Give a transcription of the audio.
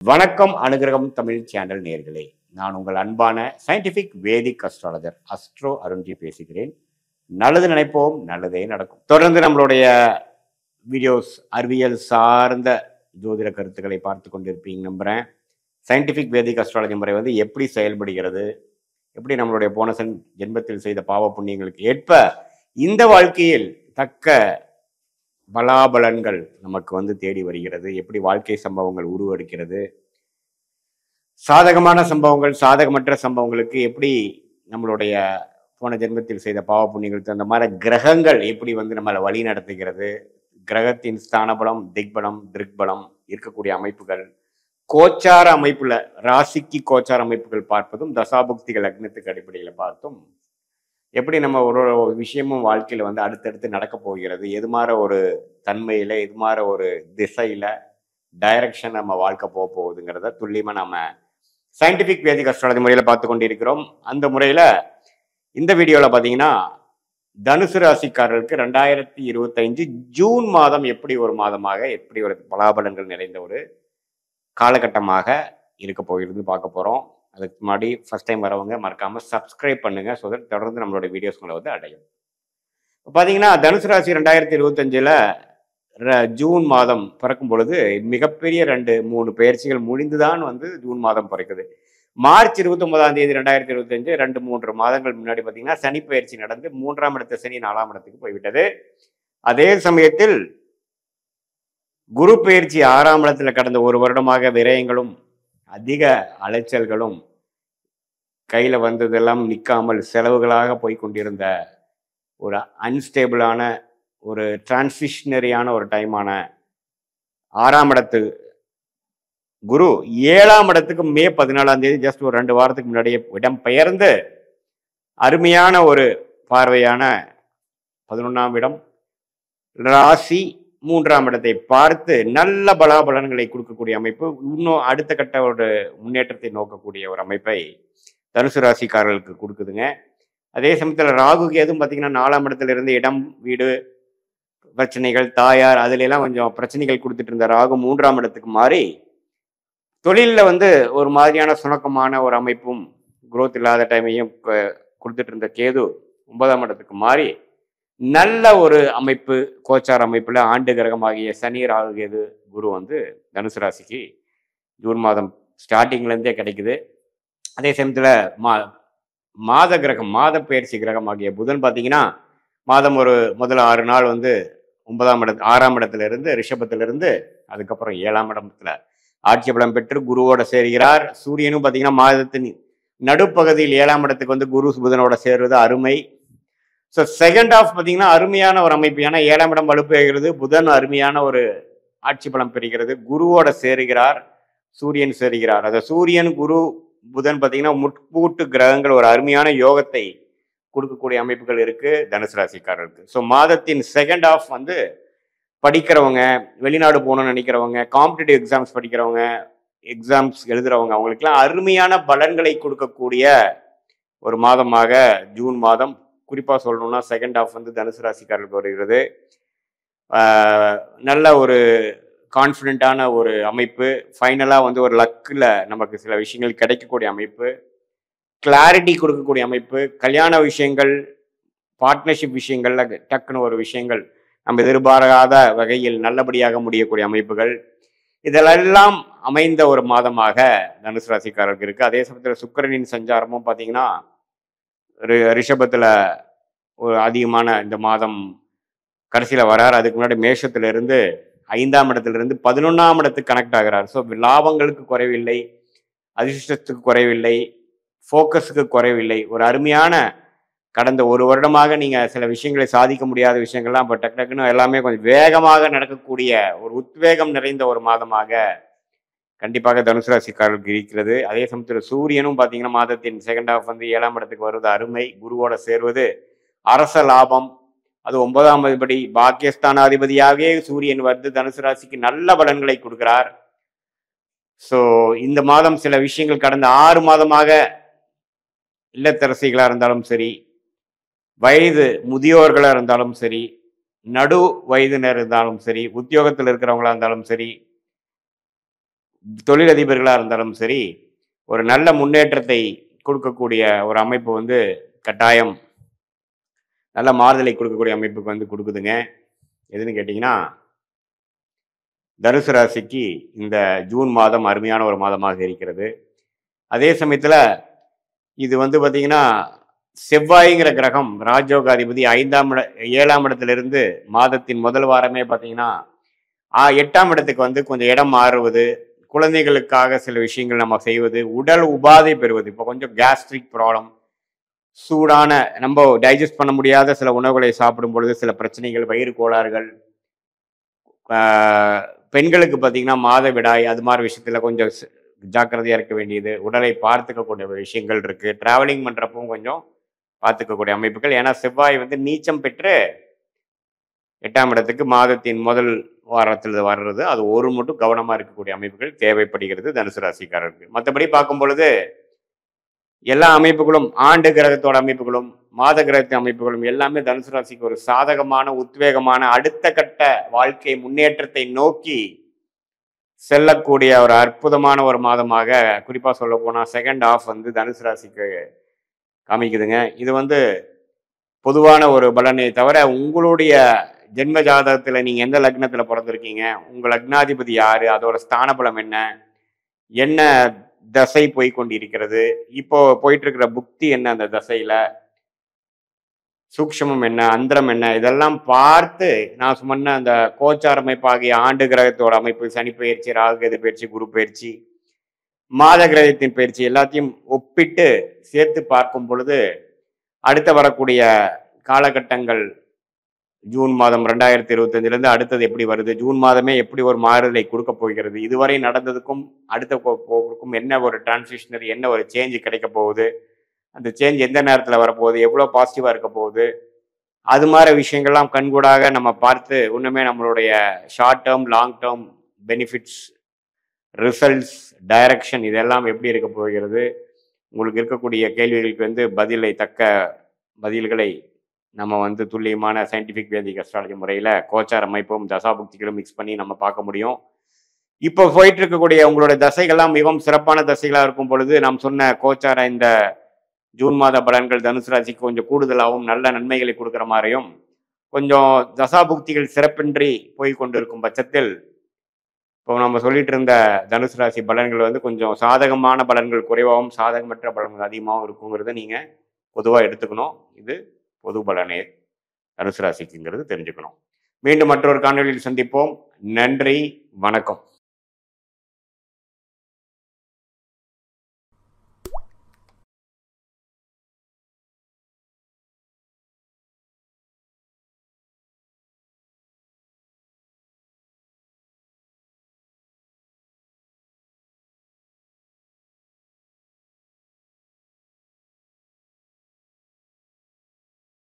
வணக்கம் அனுகிரகம் தமிழ் சேனல் நேர்களே, நான் உங்கள் அன்பான சயின்டிபிக் வேதிக் அஸ்ட்ராலஜர் அஸ்ட்ரோ அருண்ஜி பேசுகிறேன். நல்லது நினைப்போம், நல்லதே நடக்கும். தொடர்ந்து நம்மளுடைய வீடியோஸ் அறிவியல் சார்ந்த ஜோதிட கருத்துக்களை பார்த்து கொண்டிருப்பீங்க நம்புறேன். சயின்டிபிக் வேதிக் அஸ்ட்ராலஜி முறை வந்து எப்படி செயல்படுகிறது, எப்படி நம்மளுடைய போன ஜென்மத்தில் செய்த பாவ புண்ணியங்களுக்கு ஏற்ப இந்த வாழ்க்கையில் தக்க பலாபலன்கள் நமக்கு வந்து தேடி வருகிறது, எப்படி வாழ்க்கை சம்பவங்கள் உருவெடுக்கிறது, சாதகமான சம்பவங்கள் சாதகமற்ற சம்பவங்களுக்கு எப்படி நம்மளுடைய போன ஜென்மத்தில் செய்த பாவ புண்ணியங்களுக்கு அந்த மாதிரி கிரகங்கள் எப்படி வந்து நம்மளை வழி நடத்துகிறது, கிரகத்தின் ஸ்தானபலம் திக்பலம் திருக்பலம் இருக்கக்கூடிய அமைப்புகள், கோச்சார அமைப்புல ராசிக்கு கோச்சார அமைப்புகள் பார்ப்பதும் தசாபுக்திகள் லக்னத்துக்கு அடிப்படையில் பார்த்தும் எப்படி நம்ம ஒரு விஷயமும் வாழ்க்கையில் வந்து அடுத்தடுத்து நடக்க போகிறது, எது மாதிரி ஒரு தன்மையில் எது மாதிரி ஒரு திசையில் டைரக்ஷன் நம்ம வாழ்க்கை போக போகுதுங்கிறத துல்லியமாக நம்ம சயின்டிஃபிக் வேதிக் அஸ்ட்ராலஜி முறையில் பார்த்து கொண்டிருக்கிறோம். அந்த முறையில் இந்த வீடியோவில் பார்த்தீங்கன்னா தனுசு ராசிக்காரர்களுக்கு 2025 ஜூன் மாதம் எப்படி ஒரு மாதமாக எப்படி ஒரு பலாபலன்கள் நிறைந்த ஒரு காலகட்டமாக இருக்க போகிறது பார்க்க போகிறோம். அதுக்கு முன்னாடி ஃபர்ஸ்ட் டைம் வரவங்க மறக்காமல் சப்ஸ்கிரைப் பண்ணுங்கள், ஸோ தட் தொடர்ந்து நம்மளோட வீடியோஸ்களை வந்து அடையும். பார்த்தீங்கன்னா தனுசு ராசி 2025 ஜூன் மாதம் பிறக்கும் பொழுது மிகப்பெரிய 2-3 பயிற்சிகள் முடிந்துதான் வந்து ஜூன் மாதம் பிறக்குது. மார்ச் 29 2025 2-3 மாதங்கள் முன்னாடி பார்த்தீங்கன்னா சனி பயிற்சி நடந்து 3ஆம் இடத்து சனி 4ஆம் இடத்துக்கு போய்விட்டது. அதே சமயத்தில் குரு பயிற்சி 6ஆம் இடத்துல கடந்த ஒரு வருடமாக விரயங்களும் அதிக அலைச்சல்களும் கையில் வந்ததெல்லாம் நிற்காமல் செலவுகளாக போய்கொண்டிருந்த ஒரு அன்ஸ்டேபிளான ஒரு டிரான்சிஷனரியான ஒரு டைமான 6ஆம் இடத்து குரு 7ஆம் இடத்துக்கு மே 14 ஜஸ்ட் ஒரு 2 வாரத்துக்கு முன்னாடியே இடம் பெயர்ந்து அருமையான ஒரு பார்வையான 11ஆம் இடம் ராசி 3ஆம் இடத்தை பார்த்து நல்ல பலாபலன்களை கொடுக்கக்கூடிய அமைப்பு, இன்னும் அடுத்த கட்ட ஒரு முன்னேற்றத்தை நோக்கக்கூடிய ஒரு அமைப்பை தனுசு ராசிக்காரர்களுக்கு கொடுக்குதுங்க. அதே சமயத்தில் ராகு கேதும் பார்த்தீங்கன்னா 4ஆம் இடத்துல இருந்து இடம் வீடு பிரச்சனைகள் தாயார் அதுலெல்லாம் கொஞ்சம் பிரச்சனைகள் கொடுத்துட்டு இருந்த ராகு 3ஆம் இடத்துக்கு மாறி தொழிலில் வந்து ஒரு மாதிரியான சுணக்கமான ஒரு அமைப்பும் குரோத் இல்லாத டைமையும் கொடுத்துட்டு இருந்த கேது 9ஆம் இடத்துக்கு மாறி நல்ல ஒரு அமைப்பு கோச்சார அமைப்புல ஆண்டு கிரகமாகிய சனி ராகு கேது குரு வந்து தனுசு ராசிக்கு ஜூன் மாதம் ஸ்டார்டிங்லேருந்தே கிடைக்குது. அதே சமயத்தில் மாத கிரகம் மாத பயிற்சி கிரகம் ஆகிய புதன் பார்த்தீங்கன்னா மாதம் ஒரு முதல் 6 நாள் வந்து 6ஆம் இடத்துல இருந்து ரிஷபத்திலிருந்து அதுக்கப்புறம் 7ஆம் இடத்துல ஆட்சி பலம் பெற்று குருவோட சேர்கிறார். சூரியனும் பார்த்தீங்கன்னா மாதத்தின் நடுப்பகுதியில் 7ஆம் இடத்துக்கு வந்து குரு புதனோட சேருவது அருமை. ஸோ செகண்ட் ஆஃப் பார்த்தீங்கன்னா அருமையான ஒரு அமைப்பு, ஏன்னா 7ஆம் இடம் வலுப்பெறுகிறது, புதன் அருமையான ஒரு ஆட்சி பலம் பெறுகிறது, குருவோட சேருகிறார், சூரியன் சேருகிறார். அதை சூரியன் குரு புதன் பார்த்தீங்கன்னா முற்பூட்டு கிரகங்கள் ஒரு அருமையான யோகத்தை கொடுக்கக்கூடிய அமைப்புகள் இருக்கு தனுசு ராசிக்காரர்களுக்கு. ஸோ மாதத்தின் செகண்ட் ஆஃப் வந்து படிக்கிறவங்க, வெளிநாடு போகணும்னு நினைக்கிறவங்க, காம்படிட்டிவ் எக்ஸாம்ஸ் படிக்கிறவங்க, எக்ஸாம்ஸ் எழுதுறவங்க, அவங்களுக்குலாம் அருமையான பலன்களை கொடுக்கக்கூடிய ஒரு மாதமாக ஜூன் மாதம், குறிப்பாக சொல்லணும்னா செகண்ட் ஆஃப் வந்து தனுசு ராசிக்காரர்களுக்கு வருகிறது. நல்ல ஒரு கான்ஃபிடென்ட்டான ஒரு அமைப்பு, ஃபைனலாக வந்து ஒரு லக்கில் நமக்கு சில விஷயங்கள் கிடைக்கக்கூடிய அமைப்பு, கிளாரிட்டி கொடுக்கக்கூடிய அமைப்பு, கல்யாண விஷயங்கள் பார்ட்னர்ஷிப் விஷயங்கள்ல டக்குன்னு ஒரு விஷயங்கள் நம்ம எதிர்பாராத வகையில் நல்லபடியாக முடியக்கூடிய அமைப்புகள், இதெல்லாம் அமைந்த ஒரு மாதமாக தனுசு ராசிக்காரருக்கு இருக்குது. அதே சமயத்தில் சுக்கிரனின் சஞ்சாரமும் பார்த்தீங்கன்னா ரிஷபத்தில் ஒரு அதிகமான இந்த மாதம் கடைசியில் வரார். அதுக்கு முன்னாடி மேஷத்திலிருந்து 5ஆம் இடத்திலிருந்து 11ஆம் இடத்துக்கு கனெக்ட் ஆகிறார். ஸோ லாபங்களுக்கு குறைவில்லை, அதிர்ஷ்டத்துக்கு குறைவில்லை, ஃபோக்கஸுக்கு குறைவில்லை. ஒரு அருமையான கடந்த ஒரு வருடமாக நீங்கள் சில விஷயங்களை சாதிக்க முடியாத விஷயங்கள்லாம் இப்போ டக்குன்னு எல்லாமே கொஞ்சம் வேகமாக நடக்கக்கூடிய ஒரு உத்வேகம் நிறைந்த ஒரு மாதமாக கண்டிப்பாக தனுசு ராசிக்காரர்களுக்கு இருக்கிறது. அதே சமயத்தில் சூரியனும் பார்த்தீங்கன்னா மாதத்தின் செகண்ட் ஆஃப் வந்து 7ஆம் இடத்துக்கு வருவது அருமை, குருவோட சேர்வது அரச லாபம், அது 9ஆம் அதிபதி பாக்கியஸ்தானாதிபதியாகவே சூரியன் வந்து தனுசு ராசிக்கு நல்ல பலன்களை கொடுக்கிறார். ஸோ இந்த மாதம் சில விஷயங்கள் கடந்த 6 மாதமாக இல்லத்தரசிகளாக இருந்தாலும் சரி, வயது முதியோர்களாக இருந்தாலும் சரி, நடு வயதினர் இருந்தாலும் சரி, உத்தியோகத்தில் இருக்கிறவங்களா இருந்தாலும் சரி, தொழிலதிபர்களாக இருந்தாலும் சரி, ஒரு நல்ல முன்னேற்றத்தை கொடுக்கக்கூடிய ஒரு அமைப்பு வந்து கட்டாயம் நல்ல மாறுதலை கொடுக்கக்கூடிய அமைப்புக்கு வந்து கொடுக்குதுங்க. எதுன்னு கேட்டிங்கன்னா, தனுசு ராசிக்கு இந்த ஜூன் மாதம் அருமையான ஒரு மாதமாக இருக்கிறது. அதே சமயத்தில் இது வந்து பார்த்தீங்கன்னா, செவ்வாய்ங்கிற கிரகம் ராஜயோகாதிபதி 7ஆம் இடத்திலிருந்து மாதத்தின் முதல் வாரமே பார்த்தீங்கன்னா, 8ஆம் இடத்துக்கு வந்து கொஞ்சம் இடம் மாறுவது, குழந்தைகளுக்காக சில விஷயங்கள் நம்ம செய்வது, உடல் உபாதை பெறுவது. இப்போ கொஞ்சம் கேஸ்ட்ரிக் ப்ராப்ளம், சூடான நம்ம டைஜஸ்ட் பண்ண முடியாத சில உணவுகளை சாப்பிடும் பொழுது சில பிரச்சனைகள், வயிறு கோளாறுகள், பெண்களுக்கு பார்த்தீங்கன்னா மாதவிடாய் அது மாதிரி விஷயத்தில் கொஞ்சம் ஜாக்கிரதையாக இருக்க வேண்டியது, உடலை பார்த்துக்கக்கூடிய விஷயங்கள் இருக்குது. ட்ராவலிங் பண்ணுறப்பவும் கொஞ்சம் பார்த்துக்கக்கூடிய அமைப்புகள். ஏன்னா செவ்வாய் வந்து நீச்சம் பெற்று 8ஆம் இடத்துக்கு மாதத்தின் முதல் வாரத்தில் வர்றது, அது ஒரு மட்டும் கவனமாக இருக்கக்கூடிய அமைப்புகள் தேவைப்படுகிறது தனுசு ராசிக்காரருக்கு. மற்றபடி பார்க்கும் பொழுது எல்லா அமைப்புகளும், ஆண்டு கிரகத்தோட அமைப்புகளும், மாத கிரகத்தின் அமைப்புகளும் எல்லாமே தனுசு ராசிக்கு ஒரு சாதகமான, உத்வேகமான, அடுத்த கட்ட வாழ்க்கை முன்னேற்றத்தை நோக்கி செல்லக்கூடிய ஒரு அற்புதமான ஒரு மாதமாக, குறிப்பாக சொல்ல போனால் செகண்ட் ஹாஃப் வந்து தனுசு ராசிக்கு காமிக்குதுங்க. இது வந்து பொதுவான ஒரு பலனை தவிர, உங்களுடைய ஜென்ம ஜாதகத்தில் நீங்கள் எந்த லக்னத்தில் பிறந்திருக்கீங்க, உங்கள் லக்னாதிபதி யார், அதோட ஸ்தான பலம் என்ன, என்ன தசை போய்கொண்டிருக்கிறது, இப்போ போயிட்டு இருக்கிற புக்தி என்ன, அந்த தசையில் சூக்ஷமம் என்ன, அந்தரம் என்ன, இதெல்லாம் பார்த்து நான் சொன்ன அந்த கோச்சார அமைப்பாகிய ஆண்டு கிரகத்தோட அமைப்பு, சனி பயிற்சி, ராகு கேது பயிற்சி, குரு பயிற்சி, மாத கிரகத்தின் பயிற்சி எல்லாத்தையும் ஒப்பிட்டு சேர்த்து பார்க்கும் பொழுது அடுத்த வரக்கூடிய காலகட்டங்கள் ஜூன் மாதம் 2025 அடுத்தது எப்படி வருது, ஜூன் மாதமே எப்படி ஒரு மாறுதலை கொடுக்க போகிறது, இதுவரை நடந்ததுக்கும் அடுத்த போக்குக்கும் என்ன ஒரு டிரான்சிஷனரி, என்ன ஒரு சேஞ்சு கிடைக்க போகுது, அந்த சேஞ்ச் எந்த நேரத்தில் வரப்போகுது, எவ்வளோ பாசிட்டிவாக இருக்க போகுது, அது மாதிரி விஷயங்கள்லாம் கண்கூடாக நம்ம பார்த்து இன்னுமே நம்மளுடைய short term, long term benefits, results, direction இதெல்லாம் எப்படி இருக்க போகிறது, உங்களுக்கு இருக்கக்கூடிய கேள்விகளுக்கு வந்து தக்க பதில்களை நம்ம வந்து துல்லியமான சயின்டிஃபிக் வேதிக் அஸ்ட்ராலஜி முறையில் கோச்சார அமைப்பும் தசாபுக்திகளும் மிக்ஸ் பண்ணி நம்ம பார்க்க முடியும். இப்போ போயிட்டு இருக்கக்கூடிய உங்களுடைய தசைகள்லாம் மிகவும் சிறப்பான தசைகளாக இருக்கும் பொழுது நாம் சொன்ன கோச்சார இந்த ஜூன் மாத பலன்கள் தனுசு ராசிக்கு கொஞ்சம் கூடுதலாகவும் நல்ல நன்மைகளை கொடுக்குற மாதிரியும், கொஞ்சம் தசாபுக்திகள் சிறப்பின்றி போய் கொண்டிருக்கும் பட்சத்தில் இப்போ நம்ம சொல்லிட்டு இருந்த தனுசு ராசி பலன்கள் வந்து கொஞ்சம் சாதகமான பலன்கள் குறைவாகவும் சாதகமற்ற பலன்கள் அதிகமாகவும் இருக்குங்கிறத நீங்கள் பொதுவாக எடுத்துக்கணும். இது பொது பலனே தனுசு ராசிக்குங்கிறது தெரிஞ்சுக்கணும். மீண்டும் மற்றொரு காணொலியில் சந்திப்போம். நன்றி, வணக்கம்.